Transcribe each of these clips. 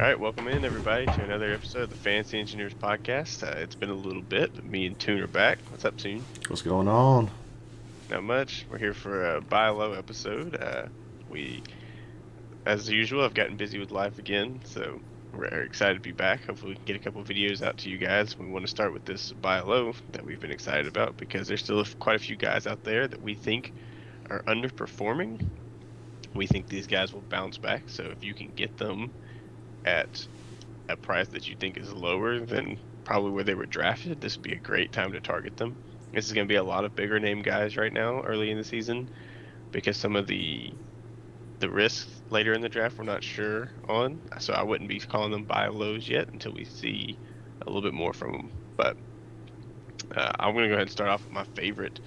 All right, welcome in everybody to another episode of the Fantasy Engineers Podcast. It's been a little bit, but me and Toon are back. What's up, Toon? What's going on? Not much. We're here for a buy low episode. We, as usual, I've gotten busy with life again, so we're excited to be back. Hopefully, we can get a couple videos out to you guys. We want to start with this buy low that we've been excited about because there's still quite a few guys out there that we think are underperforming. We think these guys will bounce back. So if you can get them at a price that you think is lower than probably where they were drafted, this would be a great time to target them. This is going to be a lot of bigger name guys right now early in the season because some of the risks later in the draft we're not sure on. So I wouldn't be calling them buy lows yet until we see a little bit more from them. But I'm going to go ahead and start off with my favorite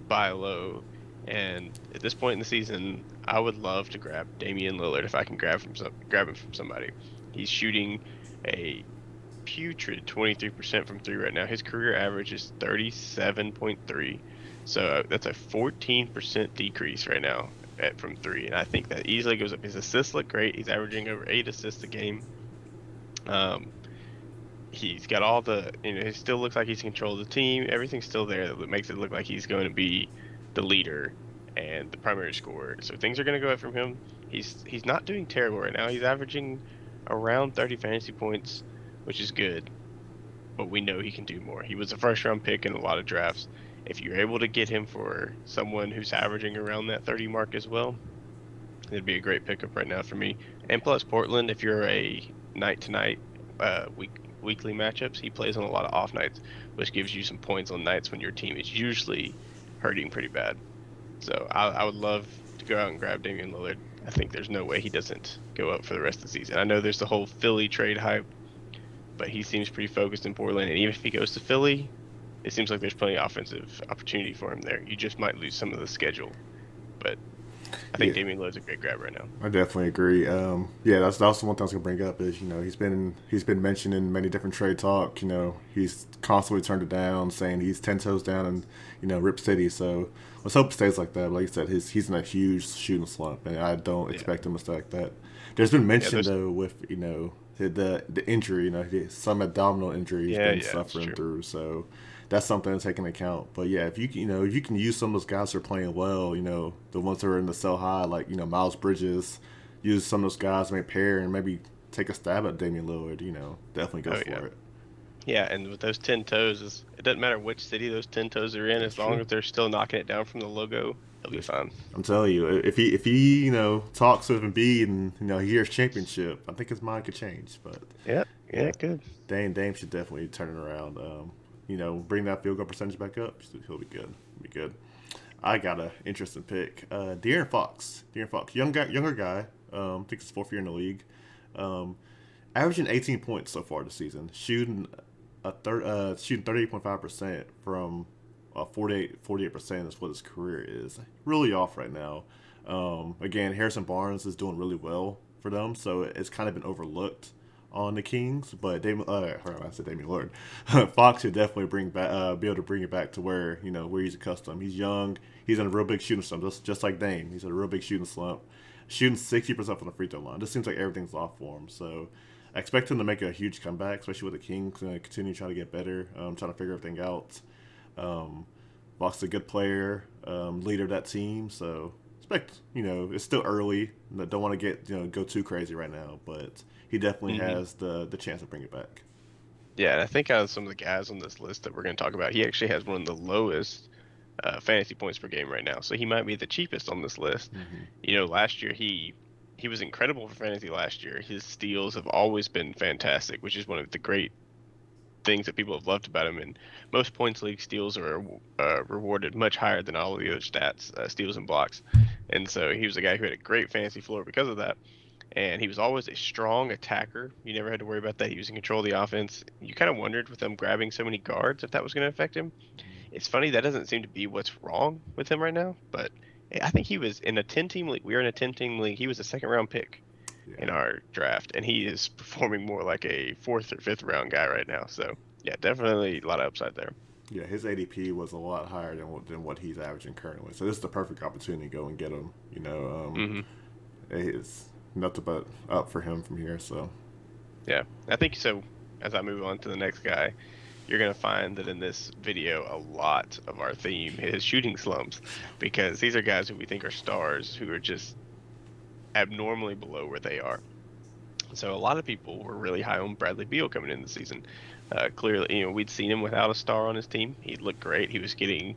buy low. And at this point in the season, I would love to grab Damian Lillard if I can grab him from somebody. He's shooting a putrid 23% from three right now. His career average is 37.3. So that's a 14% decrease right now from three. And I think that easily goes up. His assists look great. He's averaging over 8 assists a game. Um, he's got all he still looks like he's in control of the team. Everything's still there that makes it look like he's going to be the leader and the primary scorer. So things are going to go up from him. He's not doing terrible right now. He's averaging around 30 fantasy points, which is good, but we know he can do more. He was a first round pick in a lot of drafts. If you're able to get him for someone who's averaging around that 30 mark as well, it'd be a great pickup right now for me. And plus Portland, if you're a night to night, weekly matchups, he plays on a lot of off nights, which gives you some points on nights when your team is usually hurting pretty bad. So I would love to go out and grab Damian Lillard. I think there's no way he doesn't go up for the rest of the season. I know there's the whole Philly trade hype, but he seems pretty focused in Portland. And even if he goes to Philly, it seems like there's plenty of offensive opportunity for him there. You just might lose some of the schedule. But I think Yeah, Damian Lillard's a great grab right now. I definitely agree. Yeah, that's the one thing I was gonna bring up is he's been mentioned in many different trade talk. He's constantly turned it down, saying he's 10 toes down and Rip City. So let's hope it stays like that. But like you said, he's in a huge shooting slump, and I don't Yeah. expect him to stay like that. There's been Yeah, mention there's though with the injury, some abdominal injury he's been yeah, it's suffering true. through. So that's something to take into account. But yeah, if you can use some of those guys who are playing well, the ones that are in the sell high, like Miles Bridges, use some of those guys to make pair and maybe take a stab at Damian Lillard. Definitely go Oh yeah. for it. Yeah, and with those 10 toes, it doesn't matter which city those 10 toes are in, That's as long true. as they're still knocking it down from the logo, they'll be That's, fine. I'm telling you, if he talks with Embiid and he hears championship, I think his mind could change. But Yep, yeah, yeah, good. Dame should definitely turn it around. Bring that field goal percentage back up. He'll be good. Be good. I got an interesting pick. DeAaron Fox. DeAaron Fox, younger guy. I think it's his fourth year in the league. Um, Averaging 18 points so far this season. Shooting 38.5% from 48% is what his career is. Really off right now. Again, Harrison Barnes is doing really well for them, so it's kind of been overlooked on the Kings. But I said Damian Lillard. Fox should definitely be able to bring it back to where he's accustomed. He's young. He's in a real big shooting slump, just like Dame. He's in a real big shooting slump, shooting 60% from the free throw line. This seems like everything's off for him. So I expect him to make a huge comeback, especially with the Kings continue trying to get better, trying to figure everything out. Um, Fox is a good player, leader of that team. So expect it's still early. Don't want to get go too crazy right now, but he definitely hmm has the chance to bring it back. Yeah, and I think out of some of the guys on this list that we're going to talk about, he actually has one of the lowest fantasy points per game right now. So he might be the cheapest on this list. Hmm. Last year he was incredible for fantasy last year. His steals have always been fantastic, which is one of the great things that people have loved about him. And most points league steals are rewarded much higher than all of the other stats, steals and blocks. And so he was a guy who had a great fantasy floor because of that. And he was always a strong attacker. You never had to worry about that. He was in control of the offense. You kind of wondered with them grabbing so many guards if that was going to affect him. It's funny that doesn't seem to be what's wrong with him right now. But I think he was in a 10 team league. We were in a 10 team league. He was a second round pick in Yeah, our draft, and he is performing more like a fourth or fifth round guy right now. So yeah, definitely a lot of upside there. yeah. His ADP was a lot higher than what he's averaging currently. So this is the perfect opportunity to go and get him. Hmm It's nothing but up for him from here. So Yeah, I think so. As I move on to the next guy, you're going to find that in this video, a lot of our theme is shooting slumps because these are guys who we think are stars who are just abnormally below where they are. So a lot of people were really high on Bradley Beal coming in the season. Clearly, we'd seen him without a star on his team. He looked great. He was getting,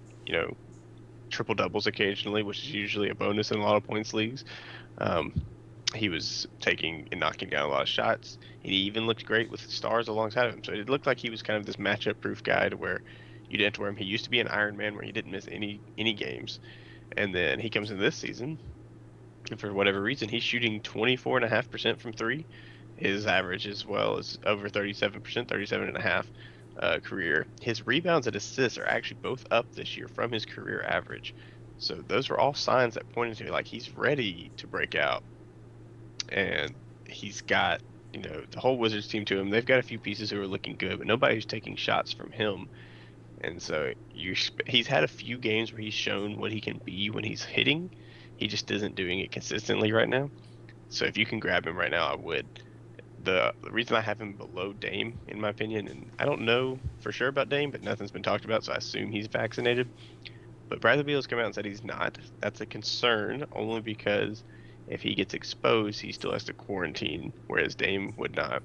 triple doubles occasionally, which is usually a bonus in a lot of points leagues. Um, he was taking and knocking down a lot of shots. He even looked great with stars alongside of him. So it looked like he was kind of this matchup proof guy to where you didn't have to wear him. He used to be an Iron Man where he didn't miss any games. And then he comes in this season, and for whatever reason, he's shooting 24.5% from three. His average as well is over 37%, 37.5 career. His rebounds and assists are actually both up this year from his career average. So those are all signs that pointed to like he's ready to break out, and he's got the whole Wizards team to him. They've got a few pieces who are looking good, but nobody's taking shots from him. And so he's had a few games where he's shown what he can be when he's hitting. He just isn't doing it consistently right now. So if you can grab him right now, I would. The reason I have him below Dame, in my opinion, and I don't know for sure about Dame, but nothing's been talked about, so I assume he's vaccinated. But Bradley Beal's come out and said he's not. That's a concern only because if he gets exposed, he still has to quarantine, whereas Dame would not.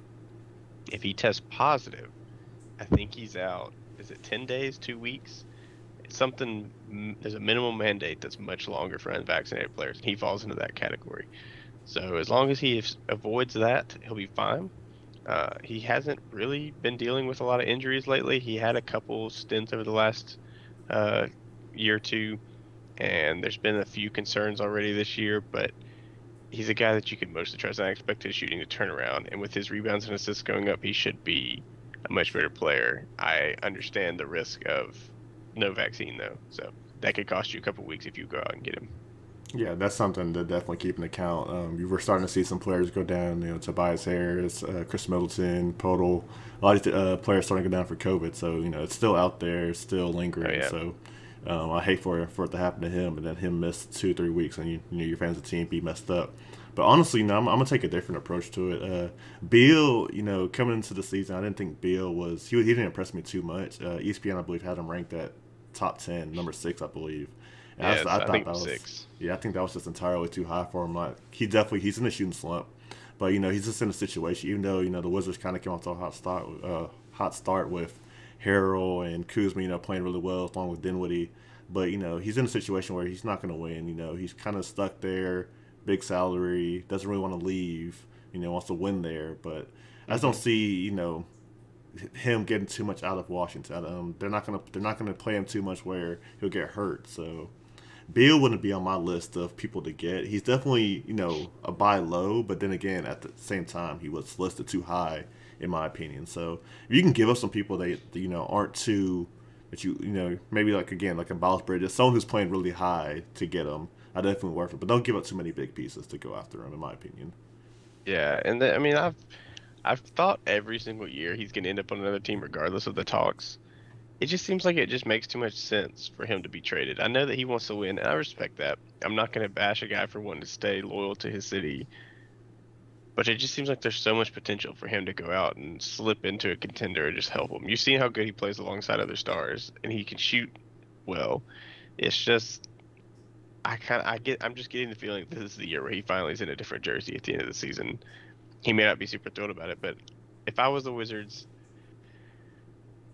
If he tests positive, I think he's out. Is it 10 days, 2 weeks? It's something, there's a minimum mandate that's much longer for unvaccinated players, and he falls into that category. So as long as he avoids that, he'll be fine. He hasn't really been dealing with a lot of injuries lately. He had a couple stints over the last uh, year or two, and there's been a few concerns already this year, but he's a guy that you can mostly trust. I expect his shooting to turn around, and with his rebounds and assists going up, he should be a much better player. I understand the risk of no vaccine though, so that could cost you a couple weeks if you go out and get him. Yeah, that's something to definitely keep in account. You were starting to see some players go down. Tobias Harris, Chris Middleton, Podol. A lot of players starting to go down for COVID. So it's still out there, it's still Oh lingering. yeah, So I hate for it to happen to him, and then him miss 2 3 weeks, and your fans of the team be messed up. But honestly, I'm gonna take a different approach to it. Beal, coming into the season, I didn't think Beal was he didn't impress me too much. ESPN, I believe, had him ranked at top 10, number 6, I believe. And yeah. I I thought think that it was was, 6. yeah, I think that was just entirely too high for him. Like he's in a shooting slump, but he's just in a situation. Even though the Wizards kind of came off to a hot start with Harrell and Kuzma, playing really well along with Dinwiddie. But he's in a situation where he's not going to win. He's kind of stuck there, big salary, doesn't really want to leave. Wants to win there, but I just don't Hmm. see him getting too much out of Washington. They're not gonna play him too much where he'll get hurt. So Beal wouldn't be on my list of people to get. He's definitely a buy low, but then again at the same time he was listed too high in my opinion. So if you can give us some people that aren't too that maybe like again like a Miles Bridges, someone who's playing really high to get him, I definitely worth it. But don't give up too many big pieces to go after him in my opinion. Yeah, and I mean, I've thought every single year he's going to end up on another team regardless of the talks. It just seems like it just makes too much sense for him to be traded. I know that he wants to win, and I respect that. I'm not going to bash a guy for wanting to stay loyal to his city, but it just seems like there's so much potential for him to go out and slip into a contender and just help him. You've seen how good he plays alongside other stars, and he can shoot well. It's just I'm just getting the feeling this is the year where he finally is in a different jersey at the end of the season. He may not be super thrilled about it, but if I was the Wizards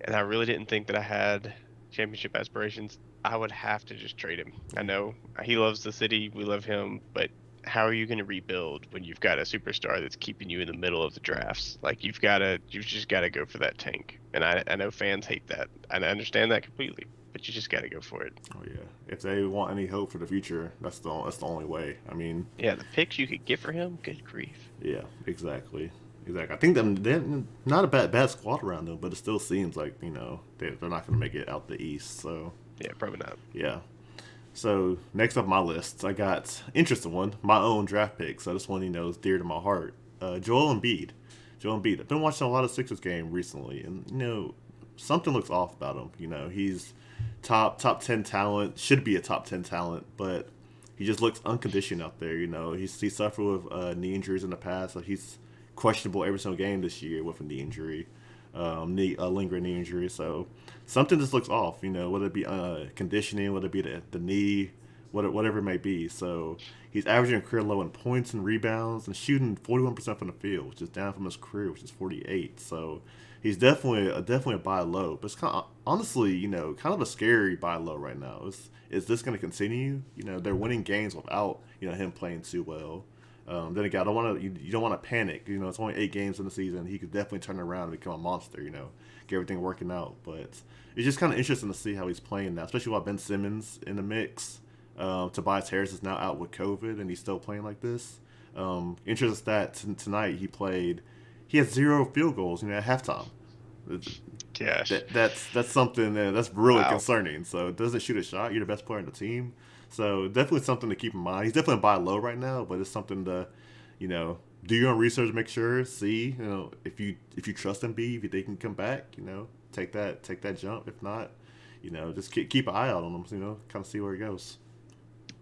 and I really didn't think that I had championship aspirations, I would have to just trade him. I know he loves the city, we love him, but how are you going to rebuild when you've got a superstar that's keeping you in the middle of the drafts? Like you've just got to go for that tank. And I know fans hate that, and I understand that completely, but you just got to go for it. Oh yeah, if they want any hope for the future, that's the only way. I mean, Yeah, the picks you could get for him, good grief. yeah, exactly. Exactly. I think they're not a bad squad around them, but it still seems like they're not going to make it out the East. So Yeah, probably not. yeah. So next up my list, I got interesting one, my own draft pick. So this one is dear to my heart. Joel Embiid. Joel Embiid. I've been watching a lot of Sixers game recently, and something looks off about him. He's top 10 talent, should be a top 10 talent, but he just looks unconditioned out there. He suffered with knee injuries in the past, so he's questionable every single game this year with a knee injury, a lingering knee injury. So something just looks off, whether it be conditioning, whether it be the knee, whatever it may be. So he's averaging a career low in points and rebounds and shooting 41% from the field, which is down from his career, which is 48. So he's definitely a buy low. But it's kind of honestly, kind of a scary buy low right now. Is this going to continue? They're winning games without him playing too well. Then again, I don't want to. You don't want to panic. It's only 8 games in the season. He could definitely turn around and become a monster. Get everything working out. But it's just kind of interesting to see how he's playing now, especially while Ben Simmons in the mix. Tobias Harris is now out with COVID, and he's still playing like this. Interesting stat tonight. He had 0 field goals. At halftime. Gosh. That's something that's really Wow. concerning. So it doesn't shoot a shot. You're the best player on the team. So definitely something to keep in mind. He's definitely buy low right now, but it's something to, do your own research, make sure, see, if you trust Embiid, if they can come back, take that jump. If not, just keep an eye out on him, kind of see where he goes.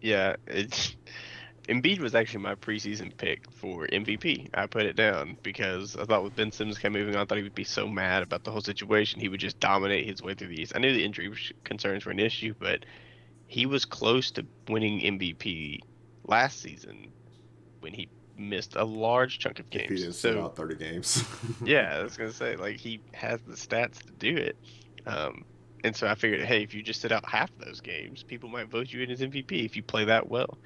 Yeah, Embiid was actually my preseason pick for MVP. I put it down because I thought with Ben Simmons kind of moving on, I thought he would be so mad about the whole situation. He would just dominate his way through the East. I knew the injury concerns were an issue, but he was close to winning MVP last season when he missed a large chunk of If he games. didn't sit So out 30 games. yeah, I was gonna say like he has the stats to do it. Um, and so I figured, hey, if you just sit out half of those games, people might vote you in as MVP if you play that well.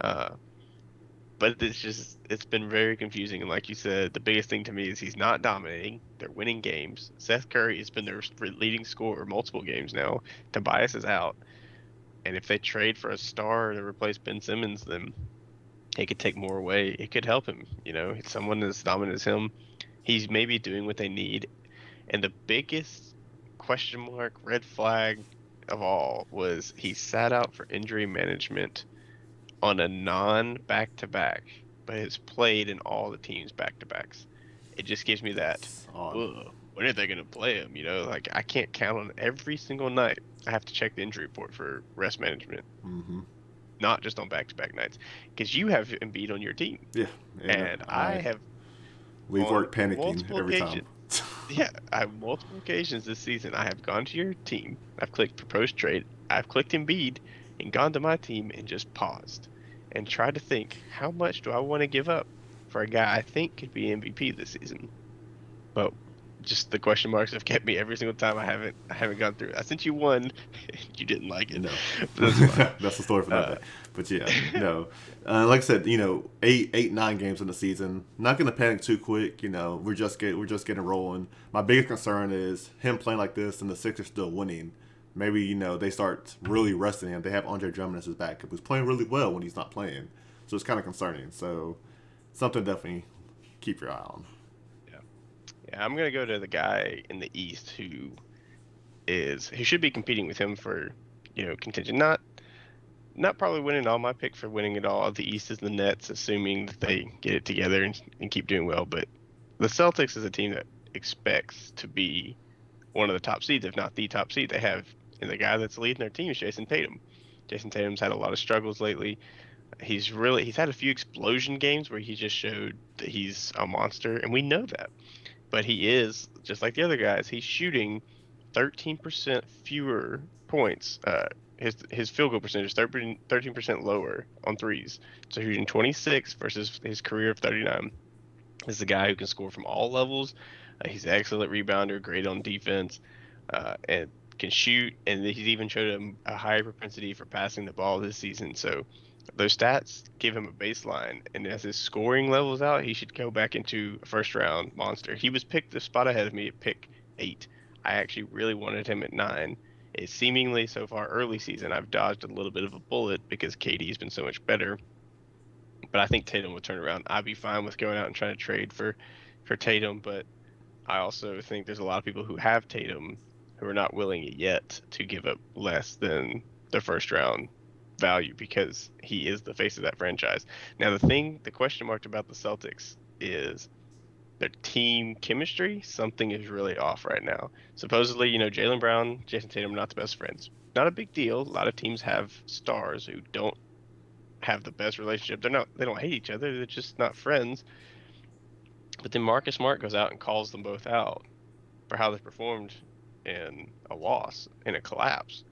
Uh, but it's been very confusing. And like you said, the biggest thing to me is he's not dominating. They're winning games. Seth Curry has been their leading scorer multiple games now. Tobias is out. And if they trade for a star to replace Ben Simmons, then he could take more away. It could help him. Someone as dominant as him, he's maybe doing what they need. And the biggest question mark, red flag of all was he sat out for injury management on a non back to back, but has played in all the teams back to backs. It just gives me that, It's odd. whoa, when are they going to play him? Like I can't count on every single night. I have to check the injury report for rest management, Hmm. not just on back to back nights. Because you have Embiid on your team, Yeah, and and I have leave on work panicking multiple every time. occasions. Yeah, I have multiple occasions this season. I have gone to your team. I've clicked propose trade. I've clicked Embiid and gone to my team and just paused and tried to think how much do I want to give up for a guy I think could be MVP this season. But just the question marks have kept me every single time. I haven't gone through it. I sent you one, you didn't like it, No, but that's fine. that's the story for another Uh, day. But yeah, no. Like I said, 9 games in the season. Not gonna panic too quick. We're just getting rolling. My biggest concern is him playing like this and the Sixers still winning. Maybe they start really resting him. They have Andre Drummond as his backup, who's playing really well when he's not playing. So it's kind of concerning. So something definitely keep your eye on. yeah, yeah. I'm gonna go to the guy in the East who should be competing with him for contention. Not probably winning all. My pick for winning it all. The East is the Nets, assuming that they get it together and keep doing well. But the Celtics is a team that expects to be one of the top seeds, if not the top seed. And the guy that's leading their team is Jayson Tatum. Jayson Tatum's had a lot of struggles lately. He's had a few explosion games where he just showed that he's a monster, and we know that. But he is just like the other guys. He's shooting 13% fewer points. His field goal percentage is 13% lower on threes. So he's shooting 26 versus his career of 39. This is a guy who can score from all levels. He's an excellent rebounder, great on defense, and can shoot. And he's even showed him a higher propensity for passing the ball this season. So those stats give him a baseline. And as his scoring levels out, he should go back into a first round monster. He was picked the spot ahead of me at pick 8. I actually really wanted him at 9. It's seemingly so far early season, I've dodged a little bit of a bullet because KD has been so much better. But I think Tatum will turn around. I'd be fine with going out and trying to trade for Tatum, but I also think there's a lot of people who have Tatum who are not willing yet to give up less than the first round value because he is the face of that franchise. Now the question mark about the Celtics is their team chemistry. Something is really off right now. Supposedly, Jaylen Brown, Jason Tatum are not the best friends. Not a big deal. A lot of teams have stars who don't have the best relationship. They don't hate each other. They're just not friends. But then Marcus Smart goes out and calls them both out for how they performed in a loss, in a collapse.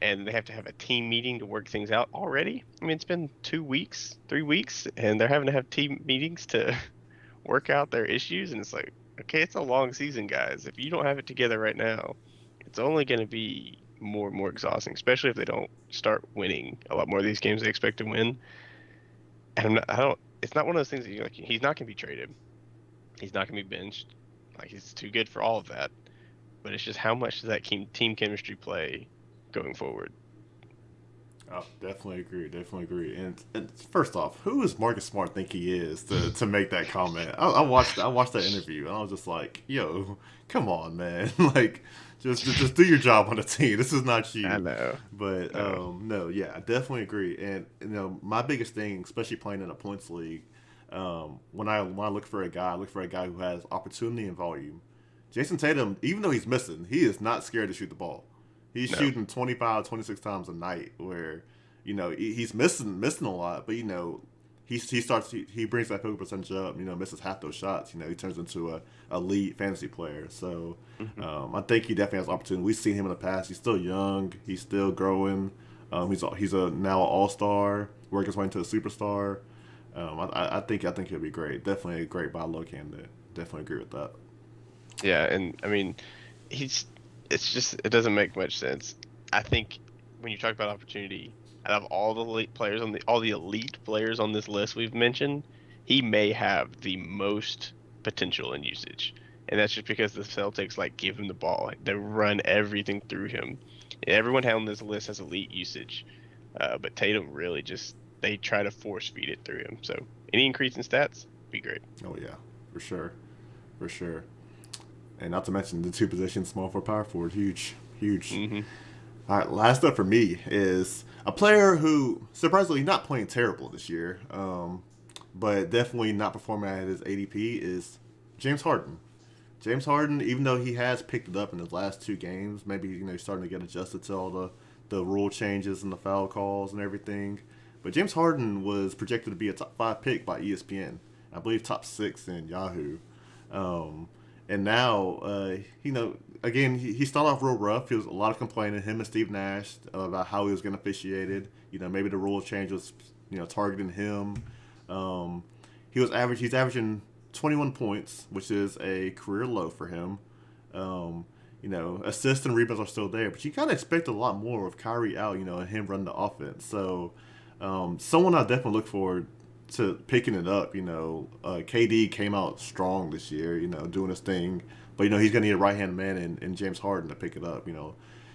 And they have to have a team meeting to work things out already. I mean, it's been 2 weeks, 3 weeks, and they're having to have team meetings to work out their issues. And it's like, okay, it's a long season, guys. If you don't have it together right now, it's only going to be more and more exhausting, especially if they don't start winning a lot more of these games they expect to win. And I don't. It's not one of those things that you like. He's not going to be traded. He's not going to be benched. Like he's too good for all of that. But it's just how much does that team chemistry play going forward? I definitely agree. Definitely agree. And first off, who does Marcus Smart think he is to make that comment? I watched that interview and I was just like, yo, come on, man. Like, just do your job on the team. This is not I you. know. But No. no, yeah, I definitely agree. And my biggest thing, especially playing in a points league, when I look for a guy, I look for a guy who has opportunity and volume. Jayson Tatum, even though he's missing, he is not scared to shoot the ball. He's No. shooting 25, 26 times a night where, he's missing a lot, but he brings that field goal percentage up, misses half those shots, he turns into a elite fantasy player. So Hmm. I think he definitely has opportunity. We've seen him in the past. He's still young. He's still growing. He's now an all-star, working his way into a superstar. I think he'll be great. Definitely a great buy low candidate. Definitely agree with that. Yeah, and I mean, he's it's just it doesn't make much sense. I think when you talk about opportunity, out of all the elite players on the all the elite players on this list we've mentioned, he may have the most potential in usage. And that's just because the Celtics like give him the ball. Like, they run everything through him. Everyone on this list has elite usage. But Tatum really just they try to force feed it through him. So any increase in stats, be great. Oh yeah, for sure, for sure. And not to mention the two positions, small forward, power forward, huge, huge. Hmm. All right, last up for me is a player who surprisingly not playing terrible this year, but definitely not performing at his ADP is James Harden. James Harden, even though he has picked it up in his last two games, maybe he's starting to get adjusted to all the rule changes and the foul calls and everything. But James Harden was projected to be a top five pick by ESPN. I believe top six in Yahoo. Um, and now, again, he started off real rough. He was a lot of complaining, him and Steve Nash, about how he was getting officiated. Maybe the rule change was, targeting him. Um, he's averaging 21 points, which is a career low for him. Um, assists and rebounds are still there, but you kind of expect a lot more with Kyrie out, and him running the offense. So, someone I definitely look forward to picking it up. KD came out strong this year, doing his thing, but he's gonna need a right hand man in James Harden to pick it up.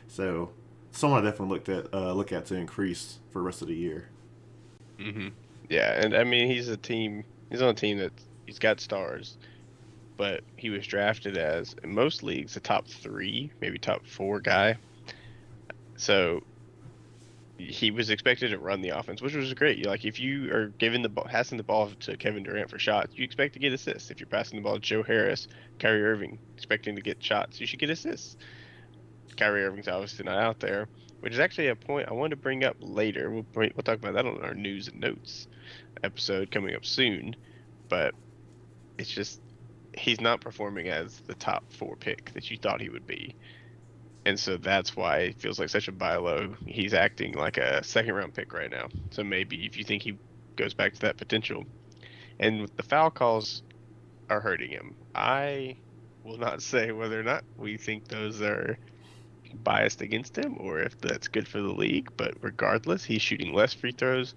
So someone I definitely look at to increase for the rest of the year. Hmm. Yeah, and I mean he's on a team that he's got stars, but he was drafted as in most leagues a top three, maybe top four guy. So he was expected to run the offense, which was great. Like if you are giving the ball, passing the ball to Kevin Durant for shots, you expect to get assists. If you're passing the ball to Joe Harris, Kyrie Irving, expecting to get shots, you should get assists. Kyrie Irving's obviously not out there, which is actually a point I wanted to bring up later. We'll talk about that on our news and notes episode coming up soon. But it's just he's not performing as the top four pick that you thought he would be. And so that's why it feels like such a buy low. He's acting like a second round pick right now. So maybe if you think he goes back to that potential. And the foul calls are hurting him. I will not say whether or not we think those are biased against him or if that's good for the league, but regardless, he's shooting less free throws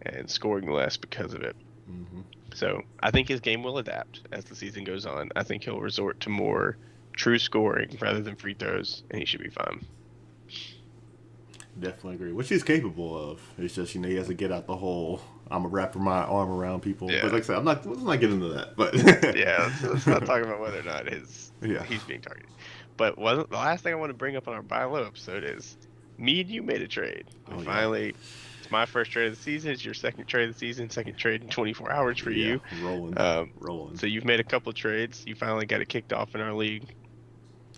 and scoring less because of it. Hmm. So I think his game will adapt as the season goes on. I think he'll resort to more true scoring rather than free throws, and he should be fine. Definitely agree. Which he's capable of. It's just he has to get out the whole I'm a wrap my arm around people. But Yeah, like I said, let's not get into that. yeah. Let's not talk about whether or not Yeah. he's being targeted. But wasn't the last thing I want to bring up on our buy low episode is me and you made a trade. We Oh yeah. finally, it's my first trade of the season. It's your second trade of the season. Second trade in 24 hours for Yeah. you. Rolling. Rolling. So you've made a couple of trades. You finally got it kicked off in our league.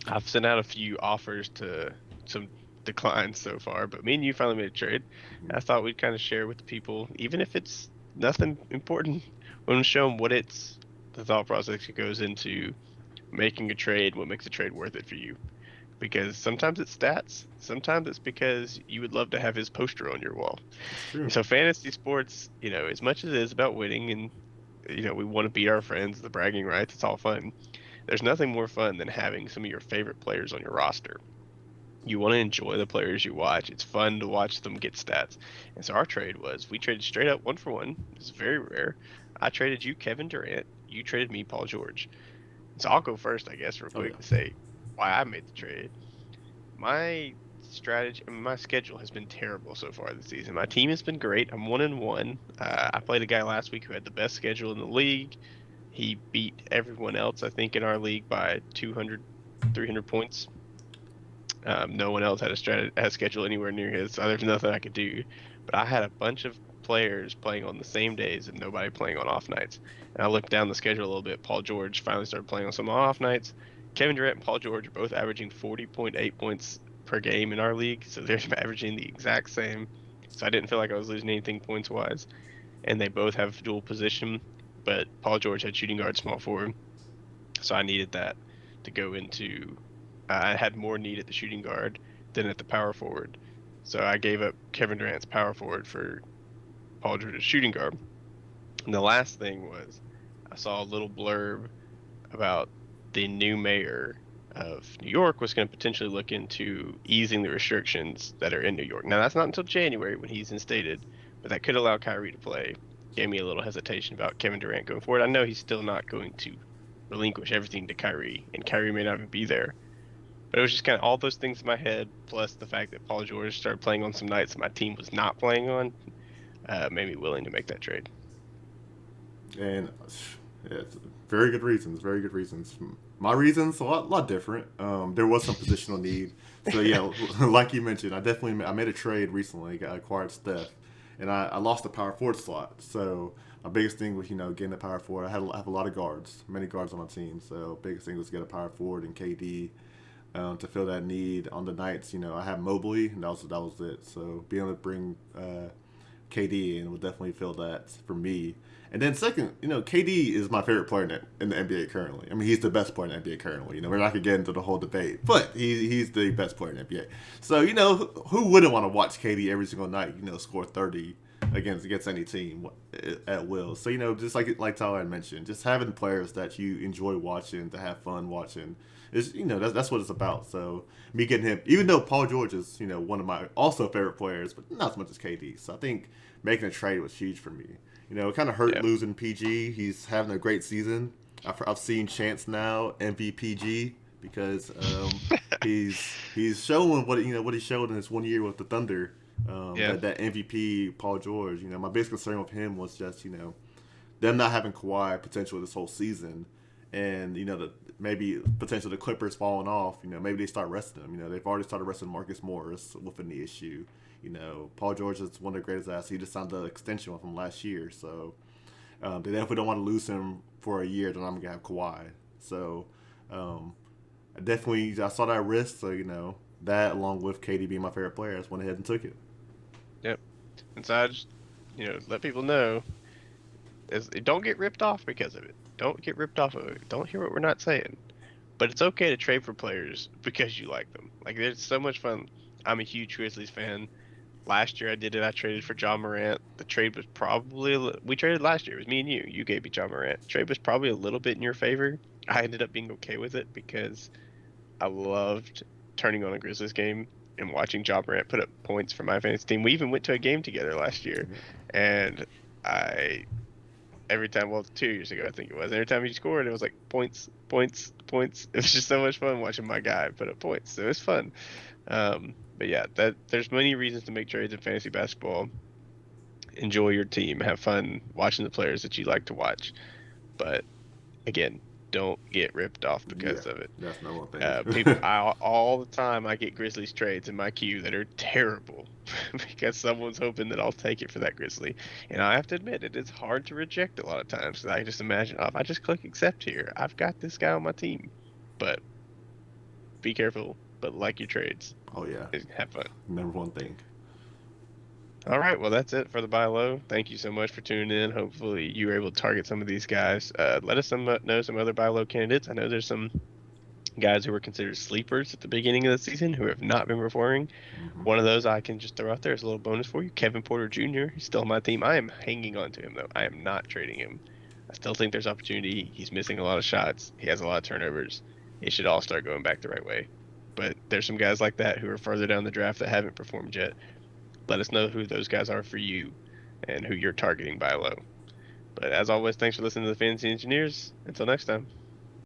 I've sent out a few offers to some declines so far, but me and you finally made a trade. I thought we'd kind of share with the people, even if it's nothing important. We want to show them what it's the thought process that goes into making a trade, what makes a trade worth it for you. Because sometimes it's stats, sometimes it's because you would love to have his poster on your wall. It's true. And so fantasy sports, as much as it is about winning and we want to beat our friends, the bragging rights, it's all fun. There's nothing more fun than having some of your favorite players on your roster. You want to enjoy the players you watch. It's fun to watch them get stats. And so our trade was we traded straight up 1-for-1. It's very rare. I traded you Kevin Durant. You traded me Paul George. So I'll go first, I guess, real Oh yeah. quick to say why I made the trade. My strategy, I mean, my schedule has been terrible so far this season. My team has been great. I'm 1-1. I played a guy last week who had the best schedule in the league. He beat everyone else, I think, in our league by 200, 300 points. No one else had a schedule anywhere near his, so there's nothing I could do. But I had a bunch of players playing on the same days and nobody playing on off nights. And I looked down the schedule a little bit. Paul George finally started playing on some off nights. Kevin Durant and Paul George are both averaging 40.8 points per game in our league, so they're averaging the exact same. So I didn't feel like I was losing anything points wise. And they both have dual position, but Paul George had shooting guard, small forward, so I needed that to go into. I had more need at the shooting guard than at the power forward, so I gave up Kevin Durant's power forward for Paul George's shooting guard. And the last thing was, I saw a little blurb about the new mayor of New York was going to potentially look into easing the restrictions that are in New York. Now that's not until January when he's instated, but that could allow Kyrie to play. Gave me a little hesitation about Kevin Durant going forward. I know he's still not going to relinquish everything to Kyrie, and Kyrie may not even be there. But it was just kind of all those things in my head, plus the fact that Paul George started playing on some nights that my team was not playing on, made me willing to make that trade. And yeah, it's very good reasons. Very good reasons. My reasons a lot different. There was some positional need. So yeah, like you mentioned, I made a trade recently. I acquired Steph, and I lost the power forward slot. So my biggest thing was getting the power forward. I have a lot of guards, many guards on my team. So biggest thing was to get a power forward and KD. To fill that need on the nights, I had Mobley, and that was it. So being able to bring KD in will definitely fill that for me. And then second, KD is my favorite player in the NBA currently. I mean, he's the best player in the NBA currently. We're not gonna get into the whole debate, but he's the best player in the NBA. So who wouldn't want to watch KD every single night? Score 30 against any team at will. So just like Tyler had mentioned, just having players that you enjoy watching, to have fun watching, is that's what it's about. So me getting him, even though Paul George is one of my also favorite players, but not as much as KD. So I think making a trade was huge for me. It kind of hurt Yeah, losing PG. He's having a great season. I've seen Chance now MVPG because he's showing what he showed in his 1 year with the Thunder. yeah, That MVP Paul George. My biggest concern with him was just them not having Kawhi potential this whole season, and maybe potentially the Clippers falling off. Maybe they start resting him. They've already started resting Marcus Morris with a knee issue. Paul George is one of the greatest athletes. He just signed the extension with him last year, so they definitely don't want to lose him for a year. Then I'm gonna have Kawhi. So I saw that risk. So that along with KD being my favorite player, I just went ahead and took it. yep. And so I just, let people know don't get ripped off because of it. Don't get ripped off of it. Don't hear what we're not saying. But it's okay to trade for players because you like them. Like, there's so much fun. I'm a huge Grizzlies fan. Last year I did it. I traded for John Morant. The trade was probably we traded last year. It was me and you. You gave me John Morant. The trade was probably a little bit in your favor. I ended up being okay with it because I loved turning on a Grizzlies game and watching John Morant put up points for my fantasy team. We even went to a game together last year, and I every time, well, 2 years ago I think it was. Every time he scored, it was like points, points, points. It was just so much fun watching my guy put up points. So it was fun. But yeah, that there's many reasons to make trades in fantasy basketball. Enjoy your team, have fun watching the players that you like to watch. But again, don't get ripped off Yeah, because of it. that's number one thing. All the time I get Grizzlies trades in my queue that are terrible because someone's hoping that I'll take it for that Grizzly. And I have to admit, it is hard to reject a lot of times. I just imagine, oh, if I just click accept here, I've got this guy on my team. But be careful, but like your trades. Oh yeah, Have fun. number one thing. All right, well that's it for the buy low. Thank you so much for tuning in. Hopefully you were able to target some of these guys. Let us know some other buy low candidates. I know there's some guys who were considered sleepers at the beginning of the season who have not been performing. Hmm. One of those I can just throw out there as a little bonus for you. Kevin Porter Jr. He's still on my team. I am hanging on to him though. I am not trading him. I still think there's opportunity. He's missing a lot of shots. He has a lot of turnovers. It should all start going back the right way. But there's some guys like that who are further down the draft that haven't performed yet. Let us know who those guys are for you and who you're targeting by low. But as always, thanks for listening to the Fantasy Engineers. Until next time.